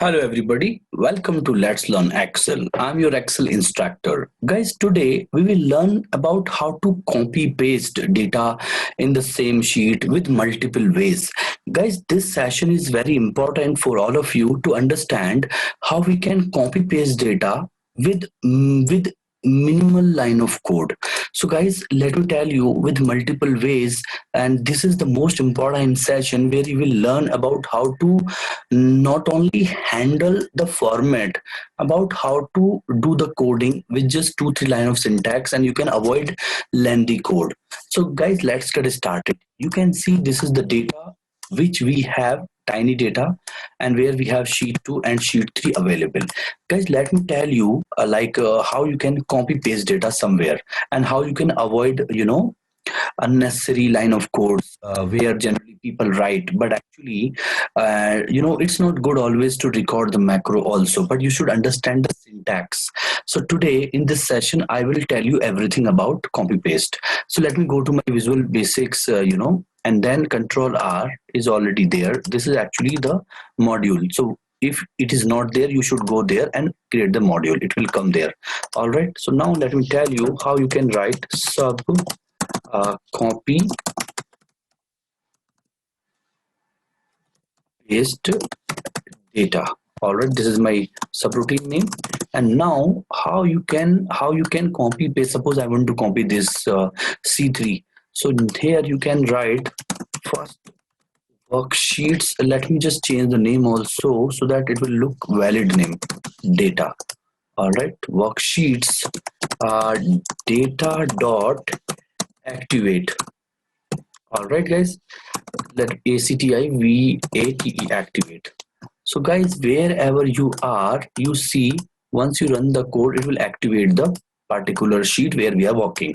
Hello everybody, welcome to Let's Learn Excel. I'm your Excel instructor. Guys, today we will learn about how to copy paste data in the same sheet with multiple ways. Guys, this session is very important for all of you to understand how we can copy paste data with minimal line of code. So guys, let me tell you with multiple ways, and this is the most important session where you will learn about how to not only handle the format, about how to do the coding with just 2-3 line of syntax, and you can avoid lengthy code. So guys, let's get started. You can see this is the data which we have, tiny data, and where we have sheet 2 and sheet 3 available. Guys, let me tell you how you can copy paste data somewhere, and how you can avoid unnecessary line of codes where generally people write, but actually it's not good always to record the macro also, but you should understand the syntax. So today in this session I will tell you everything about copy paste. So let me go to my Visual Basics, and then Control R is already there. This is actually the module. So if it is not there, you should go there and create the module. It will come there. All right, so now let me tell you how you can write sub copy paste data. All right, this is my subroutine name. And now how you can copy paste. Suppose I want to copy this C3. So here you can write first worksheets. Let me just change the name also so that it will look valid name, data. All right, worksheets data dot activate. All right guys, let activate activate. So guys, wherever you are, you see once you run the code, it will activate the particular sheet where we are working.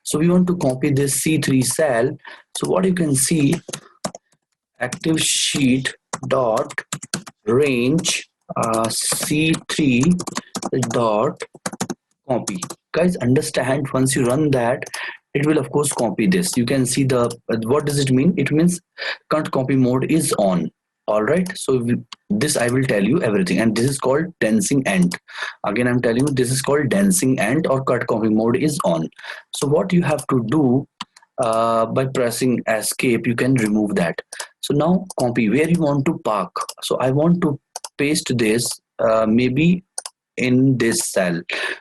So we want to copy this C3 cell. So what you can see, active sheet dot range C3 dot copy. Guys, understand, once you run that, it will of course copy this. You can see the what does it mean? It means cut copy mode is on. All right, so this I will tell you everything, and this is called dancing ant. Again, I'm telling you, this is called dancing ant, or cut copy mode is on. So what you have to do, by pressing escape, you can remove that. So now copy where you want to park. So I want to paste this maybe in this cell,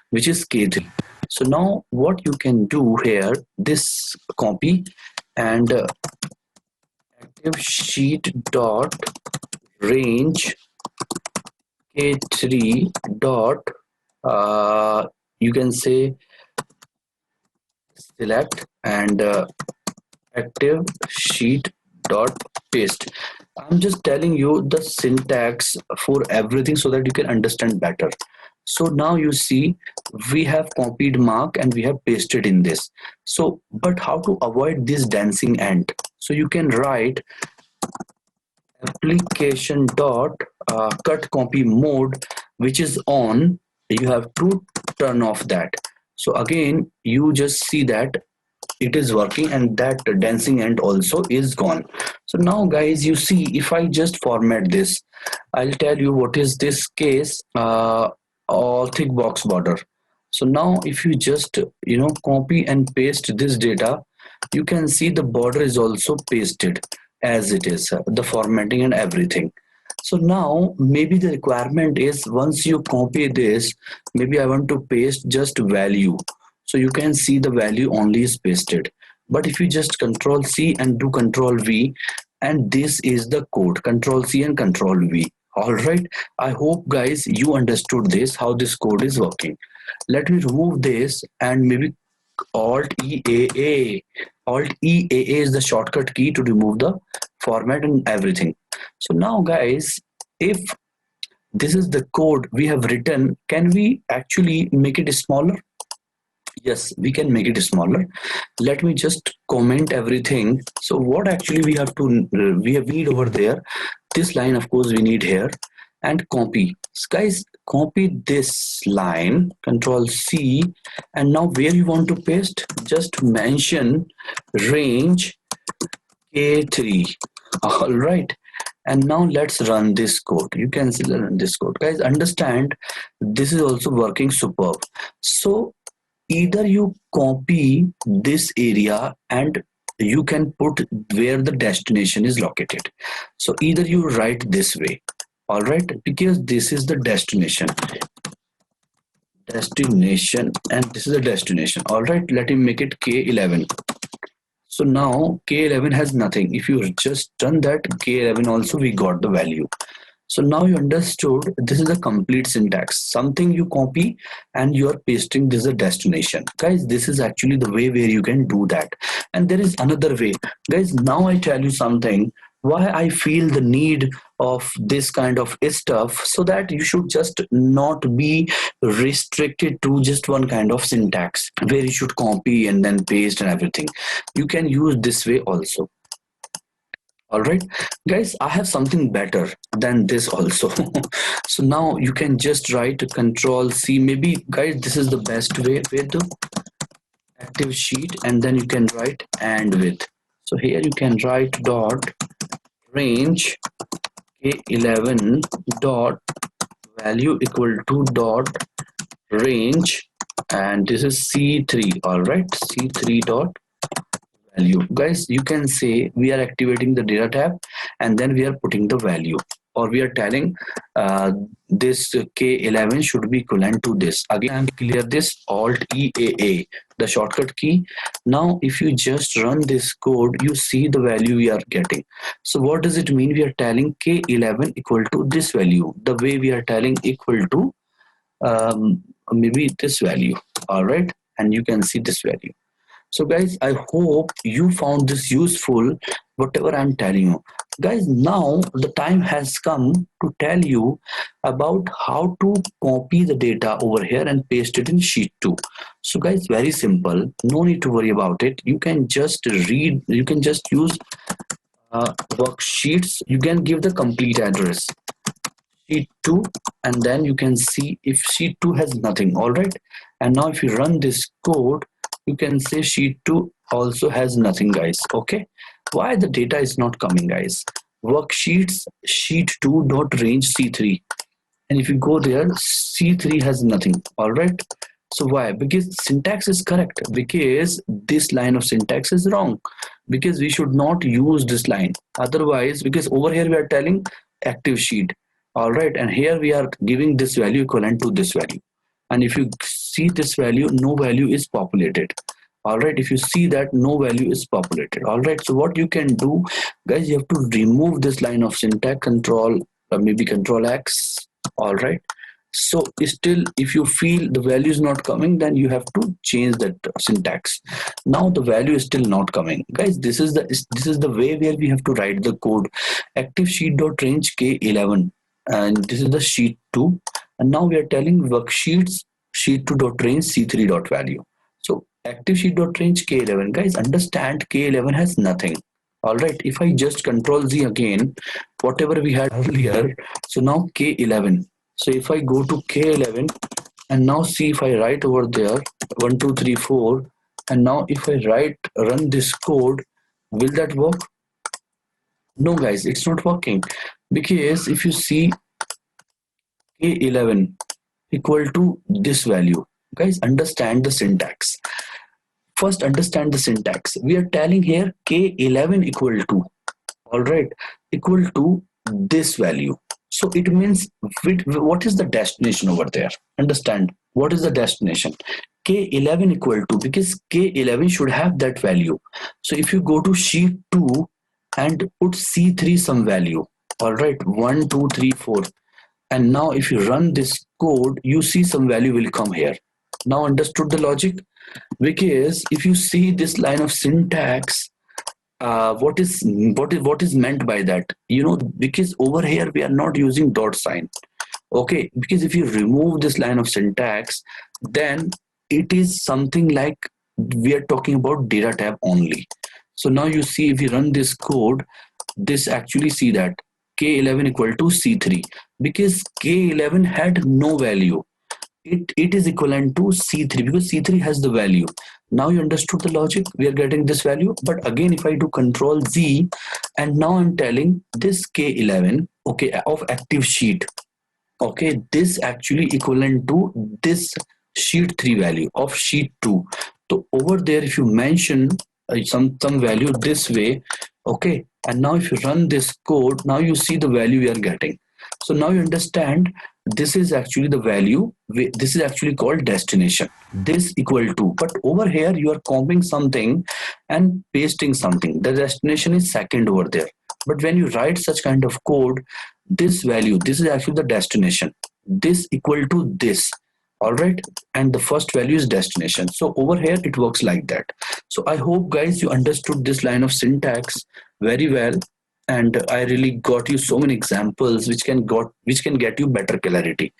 which is K3. So now what you can do here, this copy and active sheet dot range K3 dot you can say select, and active sheet dot paste. I'm just telling you the syntax for everything so that you can understand better. So now you see we have copied mark and we have pasted in this. So but how to avoid this dancing ant? So you can write application dot cut copy mode, which is on. You have to turn off that. So again, you just see that it is working, and that dancing ant also is gone. So now guys, you see, if I just format this, I'll tell you what is this case, or thick box border. So now if you just copy and paste this data, you can see the border is also pasted as it is, the formatting and everything. So now maybe the requirement is, once you copy this, maybe I want to paste just value. So you can see the value only is pasted. But if you just Control C and do Control V, and this is the code, Control C and Control V. All right, I hope guys you understood this, how this code is working. Let me remove this, and maybe Alt EAA. Alt EAA is the shortcut key to remove the format and everything. So now guys, if this is the code we have written, can we actually make it smaller? Yes, we can make it smaller. Let me just comment everything. So what actually we have to we need over there, this line of course we need here, and copy. So guys, copy this line, Control C, and now where you want to paste, just mention range K3. All right, And now let's run this code. You can see run this code, guys. Understand, this is also working superb. So either you copy this area and you can put where the destination is located. So either you write this way, all right, because this is the destination, and this is the destination. All right, let me make it K11. So now K11 has nothing. If you just done that, K11 also we got the value. So now you understood, this is a complete syntax. Something you copy and you are pasting, this is a destination. Guys, this is actually the way where you can do that. And there is another way. Guys, now I tell you something, why I feel the need of this kind of stuff, so that you should just not be restricted to just one kind of syntax where you should copy and then paste and everything. You can use this way also. All right, guys, I have something better than this also. So now you can just write Control C. Maybe, guys, this is the best way with active sheet, and then you can write and with. So here you can write dot range K11 dot value equal to dot range, and this is C3. All right, C3 dot value. Guys, you can say we are activating the data tab and then we are putting the value, or we are telling this K11 should be equivalent to this. Again, I'm clear this Alt EAA, the shortcut key. Now if you just run this code, you see the value we are getting. So what does it mean? We are telling K11 equal to this value, the way we are telling equal to maybe this value. All right, and you can see this value. So guys, I hope you found this useful, whatever I'm telling you. Guys, now the time has come to tell you about how to copy the data over here and paste it in sheet 2. So guys, very simple, no need to worry about it. You can just read, you can just use worksheets. You can give the complete address, sheet 2, and then you can see if sheet 2 has nothing. All right, and now if you run this code, you can say sheet 2 also has nothing, guys. Okay, why the data is not coming, guys? Worksheets sheet 2 dot range C3, and if you go there, C3 has nothing. All right, so why? Because syntax is correct, because this line of syntax is wrong, because we should not use this line. Otherwise, because over here we are telling active sheet, all right, and here we are giving this value equivalent to this value, and if you see this value, no value is populated. All right, if you see that, no value is populated. All right, so what you can do, guys, you have to remove this line of syntax, control maybe control X. All right, so still if you feel the value is not coming, then you have to change that syntax. Now the value is still not coming, guys. This is the way where we have to write the code. Active sheet dot range K11, and this is the sheet 2, and now we are telling worksheets sheet 2 dot range C3 dot value. So active sheet dot range K11, guys, understand K11 has nothing. All right, if I just Control Z again, whatever we had earlier, so now K11. So if I go to K11 and now see if I write over there 1 2 3 4, and now if I run this code, will that work? No, guys, it's not working, because if you see K11 equal to this value, guys, understand the syntax. First, understand the syntax. We are telling here K11 equal to, all right, equal to this value. So it means what is the destination over there? Understand what is the destination? K11 equal to, because K11 should have that value. So if you go to sheet 2 and put C3 some value, all right, 1 2 3 4, and now if you run this code, you see some value will come here. Now understood the logic? Because if you see this line of syntax, what is meant by that, because over here we are not using dot sign. Okay, because if you remove this line of syntax, then it is something like we are talking about data tab only. So now you see, if you run this code, this actually see that K11 equal to C3, because K11 had no value. It is equivalent to C3 because C3 has the value. Now you understood the logic. We are getting this value, but again, if I do Control Z, and now I'm telling this K11, okay, of active sheet, okay, this actually equivalent to this sheet 3 value of sheet 2. So over there, if you mention some value this way, okay, and now if you run this code, now you see the value we are getting. So now you understand this is actually the value, this is actually called destination, this equal to, but over here you are copying something and pasting something, the destination is second over there. But when you write such kind of code, this value, this is actually the destination, this equal to this, all right, and the first value is destination. So over here it works like that. So I hope guys you understood this line of syntax very well, and I really got you so many examples which can get you better clarity.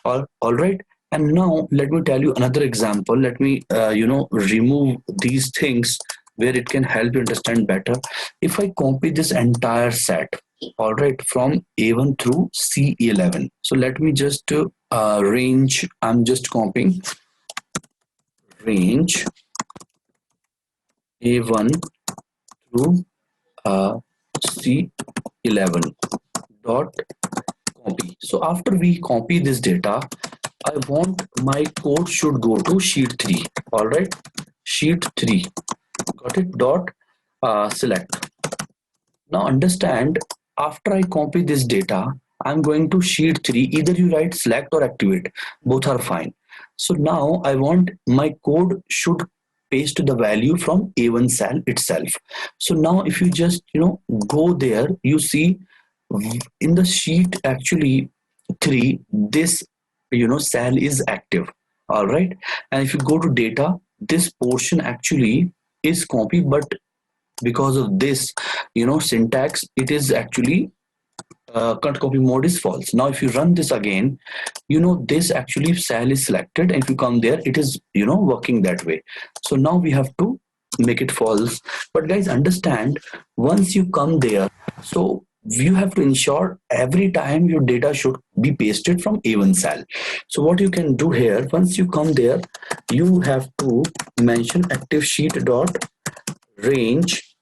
All right, and now let me tell you another example. Let me remove these things where it can help you understand better. If I copy this entire set, all right, from A1 through C11, so let me just range, I'm just copying range A1 through C11 dot copy. So after we copy this data, I want my code should go to sheet 3, all right, sheet 3, got it, dot select. Now understand, after I copy this data, I'm going to sheet 3, either you write select or activate, both are fine. So now I want my code should paste the value from A1 cell itself. So now if you just go there, you see in the sheet actually 3, this cell is active, all right, and if you go to data, this portion actually is copied, but because of this syntax, it is actually cut copy mode is false. Now if you run this again, this actually cell is selected, and if you come there, it is working that way. So now we have to make it false. But guys, understand, once you come there, so you have to ensure every time your data should be pasted from A1 cell. So what you can do here, once you come there, you have to mention active sheet dot range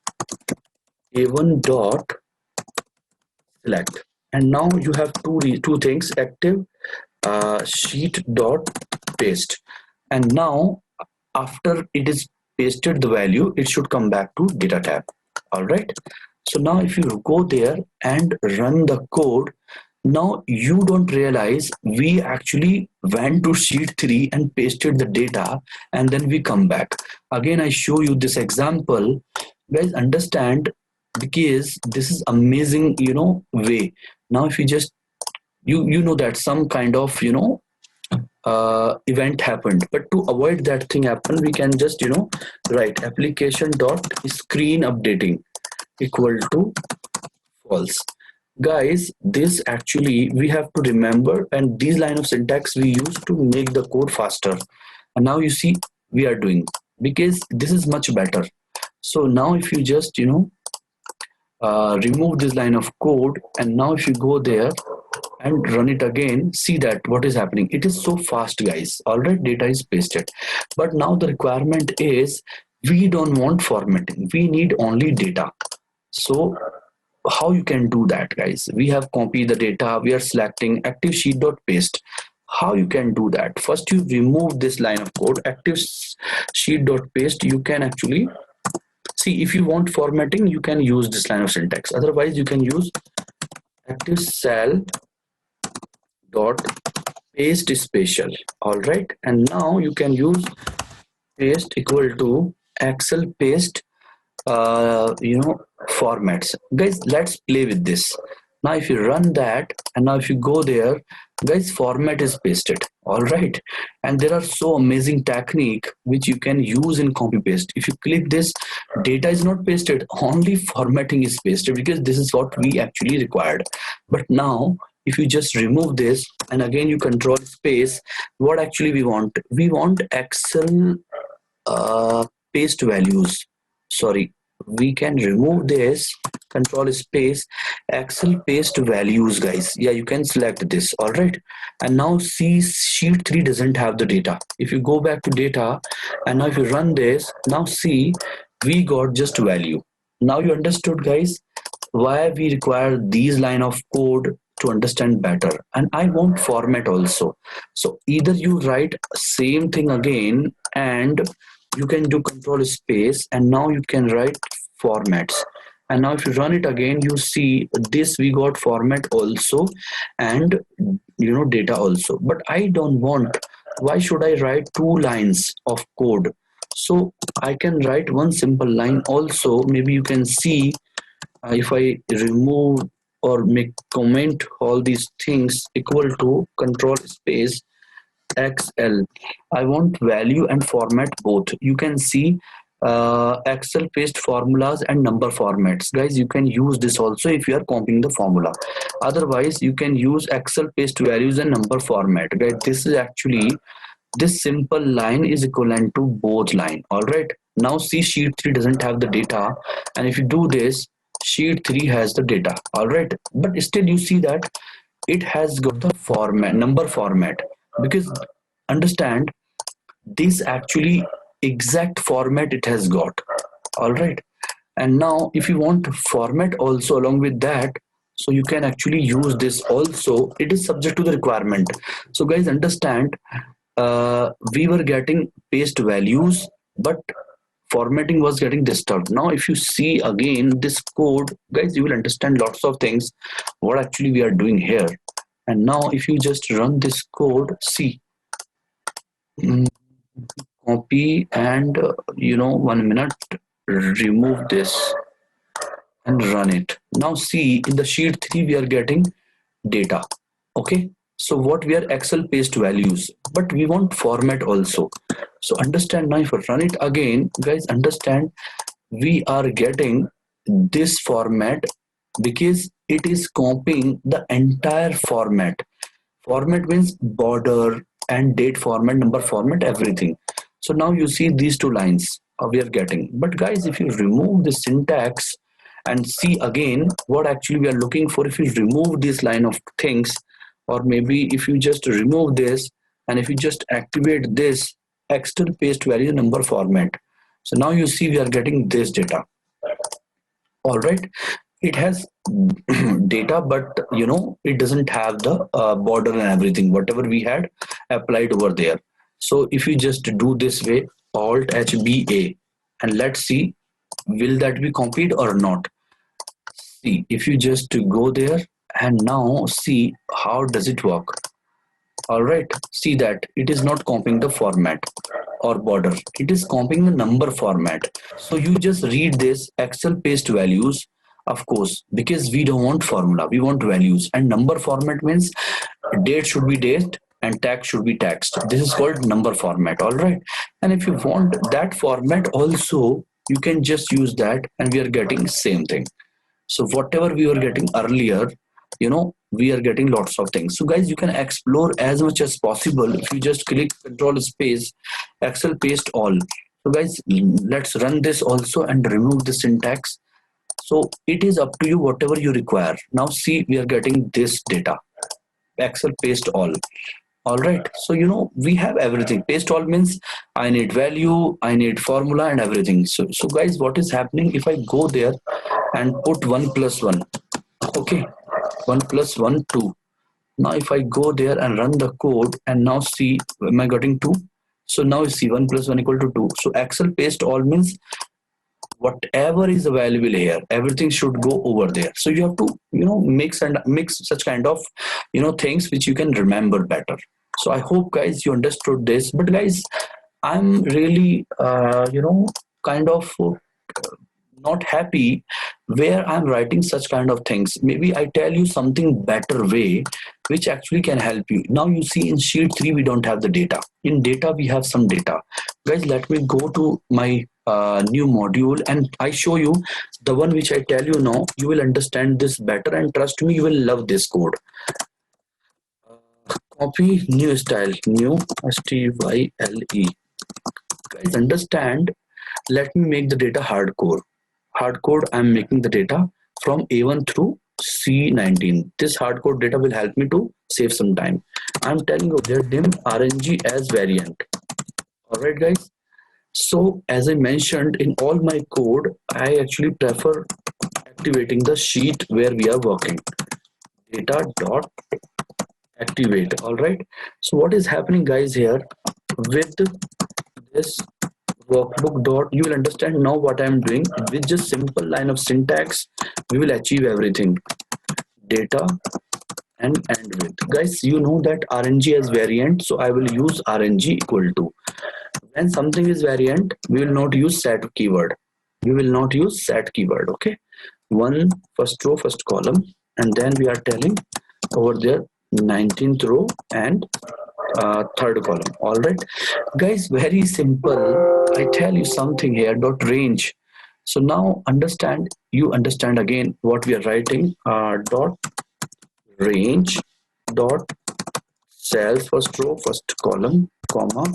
A1 dot select, and now you have two things, active sheet dot paste, and now after it is pasted the value, it should come back to data tab, all right. So now if you go there and run the code, now you don't realize we actually went to sheet 3 and pasted the data, and then we come back again. I show you this example, guys, understand, because this is amazing way. Now if you just you know that some kind of event happened, but to avoid that thing happen, we can just write application dot screen updating equal to false. Guys, this actually we have to remember, and these line of syntax we use to make the code faster, and now you see we are doing, because this is much better. So now if you just remove this line of code, and now if you go there and run it again, see that what is happening, it is so fast, guys, all right, data is pasted. But now the requirement is we don't want formatting, we need only data. So how you can do that, guys? We have copied the data, we are selecting active sheet dot paste. How you can do that? First you remove this line of code, active sheet dot paste. You can actually see, if you want formatting, you can use this line of syntax, otherwise you can use active cell dot paste special, all right, and now you can use paste equal to excel paste formats. Guys, let's play with this. Now if you run that, and now if you go there, guys, format is pasted, all right, and there are so amazing technique which you can use in copy paste. If you click this, data is not pasted, only formatting is pasted, because this is what we actually required. But now if you just remove this and again you control space, what actually we want excel paste values, sorry, we can remove this, control space, excel paste values, guys. Yeah, you can select this, all right, and now see sheet 3 doesn't have the data. If you go back to data, and now if you run this, now see we got just value. Now you understood, guys, why we require these line of code to understand better. And I want format also. So either you write same thing again and you can do control space, and now you can write formats. And now if you run it again, you see this, we got format also and data also. But I don't want, why should I write two lines of code? So I can write one simple line also. Maybe you can see, if I remove or make comment all these things equal to control space XL. I want value and format both. You can see Excel paste formulas and number formats. Guys, you can use this also if you are copying the formula. Otherwise, you can use Excel paste values and number format. Guys, this is actually, this simple line is equivalent to both line. All right. Now see, sheet 3 doesn't have the data, and if you do this, sheet 3 has the data. All right, but still you see that it has got the format, number format, because understand this actually exact format it has got. All right, and now if you want to format also along with that, so you can actually use this also. It is subject to the requirement. So guys, understand, we were getting paste values, but formatting was getting disturbed. Now if you see again this code, guys, you will understand lots of things what actually we are doing here. And now if you just run this code, see, copy and 1 minute, remove this and run it. Now see, in the sheet 3 we are getting data. Okay, so what we are Excel paste values, but we want format also. So understand, now if I run it again, guys, understand, we are getting this format because it is copying the entire format. Format means border and date format, number format, everything. So now you see these two lines we are getting. But guys, if you remove the syntax and see again what actually we are looking for, if you remove this line of things, or maybe if you just remove this and if you just activate this Excel paste value number format, so now you see we are getting this data. All right, it has data, but it doesn't have the border and everything whatever we had applied over there. So if you just do this way, Alt HBA, and let's see, will that be copied or not? See, if you just go there and now see how does it work. All right, see that it is not copying the format or border, it is copying the number format. So you just read this Excel paste values, of course, because we don't want formula, we want values. And number format means date should be date and tax should be taxed. This is called number format. All right, and if you want that format also, you can just use that and we are getting same thing. So whatever we were getting earlier, we are getting lots of things. So guys, you can explore as much as possible. If you just click control space Excel paste all. So guys, let's run this also and remove the syntax. So it is up to you whatever you require. Now see, we are getting this data, Excel paste all. All right, so we have everything. Paste all means I need value, I need formula and everything. So guys, what is happening if I go there and put 1 plus 1, okay, 1 plus 1 2. Now if I go there and run the code and now see, am I getting 2? So now you see 1 plus 1 equal to 2. So Excel paste all means whatever is available here, everything should go over there. So you have to mix such kind of things which you can remember better. So I hope guys you understood this. But guys, I'm really kind of not happy where I'm writing such kind of things. Maybe I tell you something better way which actually can help you. Now you see in sheet 3 we don't have the data. In data we have some data. Guys, let me go to my new module and I show you the one which I tell you now. You will understand this better and trust me, you will love this code. Copy new style, new style. Guys, understand, let me make the data hardcore. Hardcode, I'm making the data from A1 through C19. This hardcode data will help me to save some time. I'm telling you there dim RNG as variant. All right, guys. So as I mentioned in all my code, I actually prefer activating the sheet where we are working. Data dot activate. All right, so what is happening guys here with this workbook dot, you will understand now what I am doing. With just simple line of syntax we will achieve everything. Data and end with, guys, you know that RNG as variant, so I will use RNG equal to. When something is variant, we will not use set keyword. We will not use set keyword. Okay, one first row, first column, and then we are telling over there 19th row and third column. All right, guys, very simple. I tell you something here. Dot range. So now understand. You understand again what we are writing. Dot range. Dot cells first row, first column, comma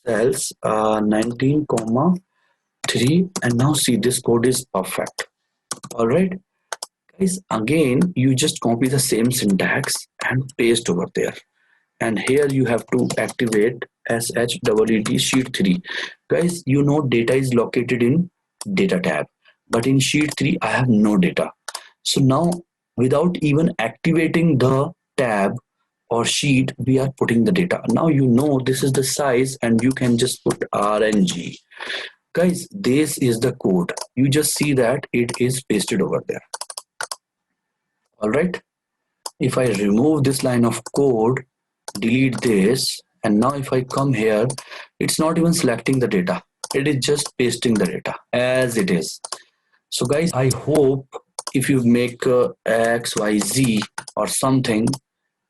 cells 19 comma 3, and now see this code is perfect. All right, guys, again you just copy the same syntax and paste over there, and here you have to activate SHEET sheet 3. Guys, you know data is located in data tab, but in sheet 3 I have no data. So now without even activating the tab or sheet, we are putting the data. Now you know this is the size, and you can just put RNG. Guys, this is the code. You just see that it is pasted over there. All right, if I remove this line of code, delete this, and now if I come here, it's not even selecting the data, it is just pasting the data as it is. So guys, I hope if you make XYZ or something,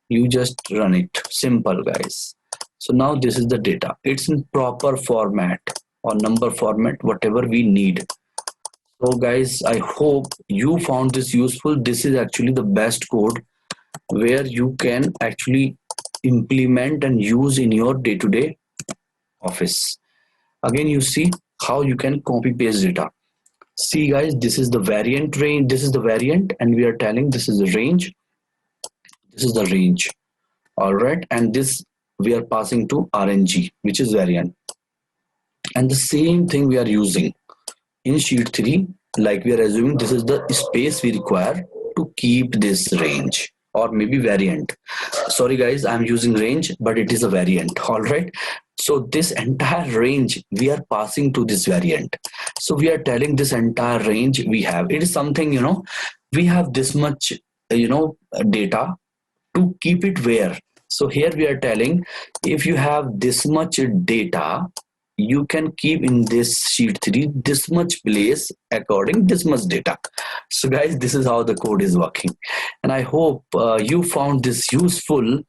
you just run it. Simple, guys. So now this is the data. It's in proper format or number format, whatever we need. So guys, I hope you found this useful. This is actually the best code where you can actually implement and use in your day-to-day office. Again, you see how you can copy paste data. See guys, this is the variant range, this is the variant, and we are telling this is the range, this is the range. All right, and this we are passing to RNG, which is variant, and the same thing we are using in sheet 3. Like we are assuming this is the space we require to keep this range, or maybe variant. Sorry guys, I'm using range, but it is a variant. All right, so this entire range we are passing to this variant. So we are telling this entire range we have, it is something, you know, we have this much, you know, data to keep it where. So here we are telling if you have this much data, you can keep in this sheet 3 this much place according this much data. So guys, this is how the code is working, and I hope you found this useful.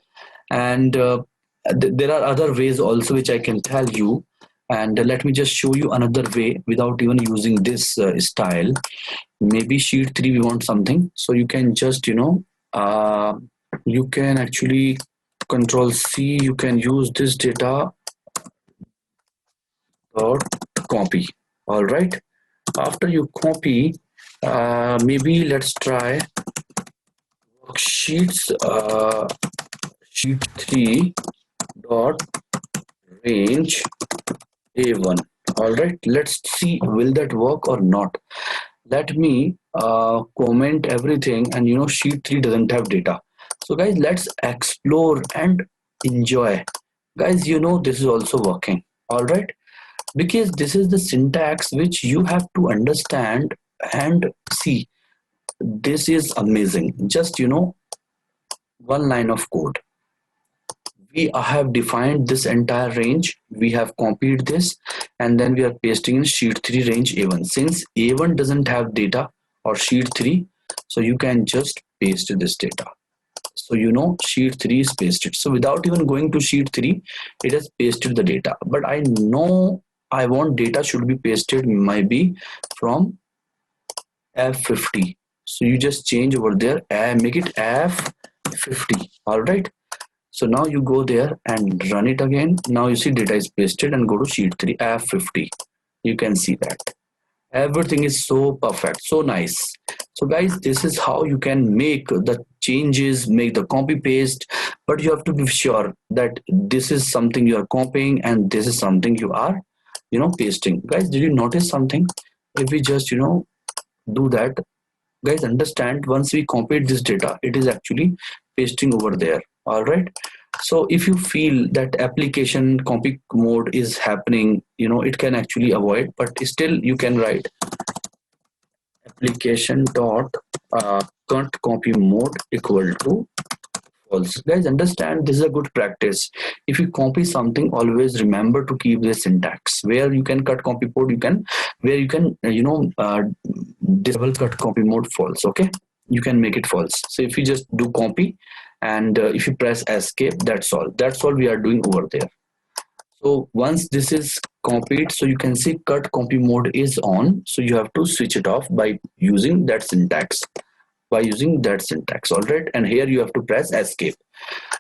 And there are other ways also which I can tell you, and let me just show you another way without even using this style. Maybe sheet 3 we want something, so you can just, you know, you can actually control C, you can use this data dot copy. All right, after you copy, maybe let's try worksheets sheet 3 dot range A1. All right, let's see will that work or not. Let me comment everything, and you know sheet 3 doesn't have data. So guys, let's explore and enjoy. Guys, you know this is also working. All right, because this is the syntax which you have to understand and see. This is amazing. Just, you know, one line of code, we have defined this entire range, we have copied this, and then we are pasting in sheet 3 range A1. Since A1 doesn't have data or sheet 3, so you can just paste this data. So you know sheet 3 is pasted. So without even going to sheet 3, it has pasted the data. But I know I want data should be pasted maybe from F50. So you just change over there and make it F50. All right, so now you go there and run it again. Now you see data is pasted, and go to sheet 3 F50. You can see that everything is so perfect, so nice. So guys, this is how you can make the changes, make the copy paste, but you have to be sure that this is something you are copying and this is something you are, you know, pasting. Guys, did you notice something? If we just, you know, do that, guys understand, once we copy this data, it is actually pasting over there. All right, so if you feel that application copy mode is happening, it can actually avoid, but still you can write application dot cut copy mode equal to false. Guys understand, this is a good practice. If you copy something, always remember to keep the syntax where you can cut copy mode, where you can disable cut copy mode false. Okay, you can make it false. So if you just do copy and if you press escape, that's all we are doing over there. So once this is copied, so you can see cut copy mode is on, so you have to switch it off by using that syntax. All right, and here you have to press escape.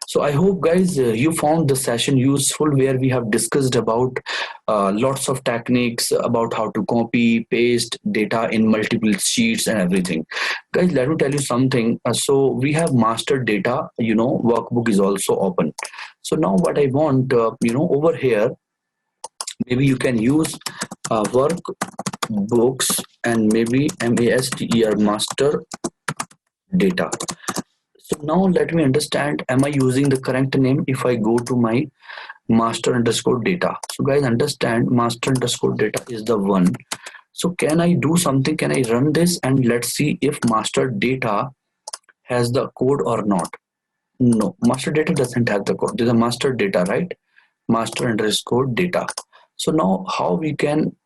So I hope guys you found the session useful, where we have discussed about lots of techniques about how to copy paste data in multiple sheets and everything. Guys, let me tell you something. So we have master data, workbook is also open. So now what I want, over here, maybe you can use workbooks and maybe master data. So now let me understand, am I using the correct name if I go to my master underscore data? So guys understand, master underscore data is the one. So can I do something? Can I run this and let's see if master data has the code or not? No, master data doesn't have the code. There's a master data, right? Master underscore data. So now how we can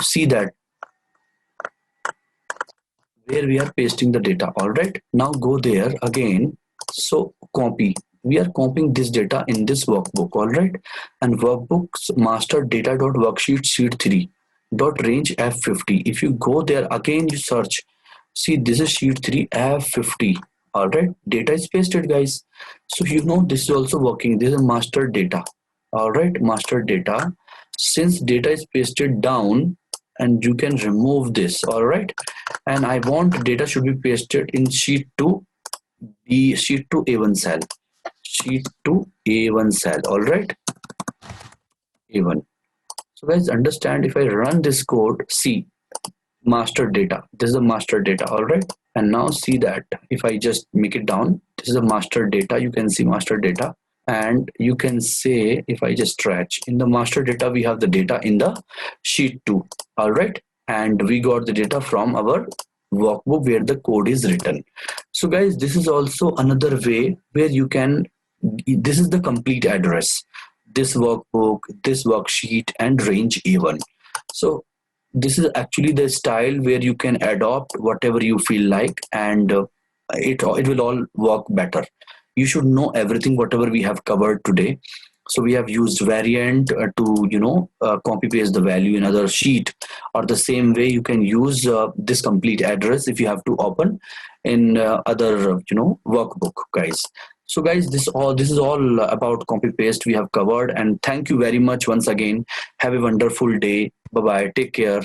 see that where we are pasting the data? All right, now go there again. So copy, we are copying this data in this workbook. All right, and workbooks master data dot worksheet sheet 3 dot range F50. If you go there again, you search, see this is sheet 3 F50. All right, data is pasted, guys. So this is also working. This is master data. All right, master data. Since data is pasted down, and you can remove this. All right, and I want data should be pasted in sheet 2 A1 cell. Sheet 2 A1 cell. All right, A1. So guys understand, if I run this code, see master data, this is the master data. All right, and now see that if I just make it down, this is the master data. You can see master data, and you can say, if I just stretch in the master data, we have the data in the sheet 2. All right, and we got the data from our workbook where the code is written. So guys, this is also another way where you can, this is the complete address, this workbook, this worksheet, and range A1. So this is actually the style where you can adopt whatever you feel like, and it will all work better. You should know everything whatever we have covered today. So we have used variant to copy paste the value in other sheet, or the same way you can use this complete address if you have to open in other workbook, guys. So guys, this is all about copy paste we have covered, and thank you very much once again. Have a wonderful day. Bye bye, take care.